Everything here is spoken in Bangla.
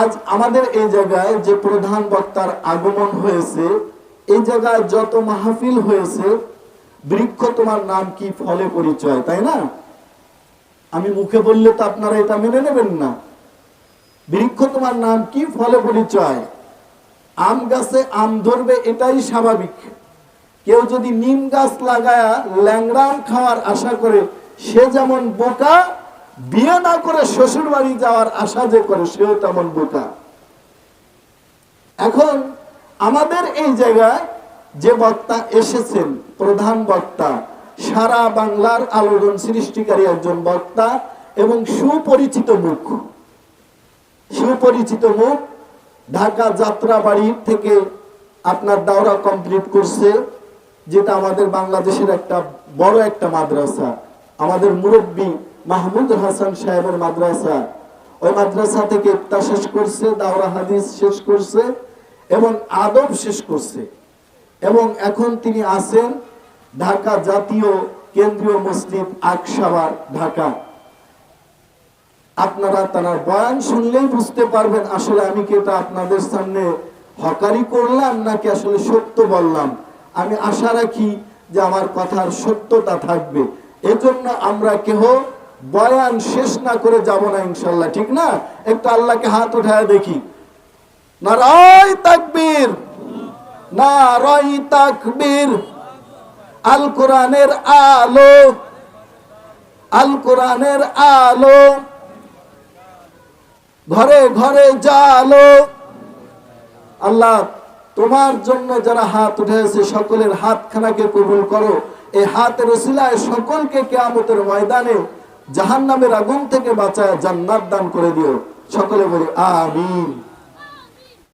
আজ আমাদের এই জায়গায় যে প্রধান বক্তার আগমন হয়েছে, এই জায়গায় যত মাহফিল হয়েছে, বৃক্ষ তোমার নাম কি ফলে পরিচয়, তাই না? আমি মুখে বললে তো আপনারা এটা মেনে নেবেন না। বৃক্ষ তোমার নাম কি ফলে পরিচয়। আম গাছে আম ধরবে এটাই স্বাভাবিক। কেউ যদি নিম গাছ লাগায়া ল্যাংড়া আম খাওয়ার আশা করে, সে যেমন বোকা, বিয়ে না করে শ্বশুর বাড়ি যাওয়ার আশা যে করে সেও তেমন বোকা। এখন আমাদের এই জায়গায় যে বক্তা এসেছেন, প্রধান বক্তা, সারা বাংলার আলোড়ন সৃষ্টিকারী একজন বক্তা এবং সুপরিচিত মুখ। সুপরিচিত মুখ। ঢাকা যাত্রাবাড়ি থেকে আপনার দাওরা কমপ্লিট করছে, যেটা আমাদের বাংলাদেশের একটা বড় একটা মাদ্রাসা। আমাদের মুরব্বী মাহমুদ হাসান সাহেবের মাদ্রাসা। ওই মাদ্রাসা থেকে ইফতা শেষ করছে, দাওরা হাদিস শেষ করছে এবং আদব শেষ করছে। এবং এখন তিনি আছেন ঢাকা জাতীয় কেন্দ্রীয় মসজিদ আকসাবার, ঢাকা। আপনারা তার বয়ান শুনলেই বুঝতে পারবেন আসলে আমি কি এটা আপনাদের সামনে হকারি করলাম নাকি আসলে সত্য বললাম। আমি আশা রাখি যে আমার কথার সত্যতা থাকবে। এজন্য আমরা কেহ বয়ান শেষ না করে যাব না ইনশাল্লাহ, ঠিক না? একটু আল্লাহকে হাত উঠায় দেখি। নারায়ে তাকবীর, নারায়ে তাকবীর। আল কোরআনের আলো, আল কোরআনের আলো, ঘরে ঘরে জালো। আল্লাহ, তোমার জন্য যারা হাত উঠেছে সকলের হাতখানাকে কবুল করো। এই হাতের ওসিলায় সকলকে কিয়ামতের ময়দানে জাহান্নামের আগুন থেকে বাঁচায় জান্নাত দান করে দিও। সকলে বলি আমিন।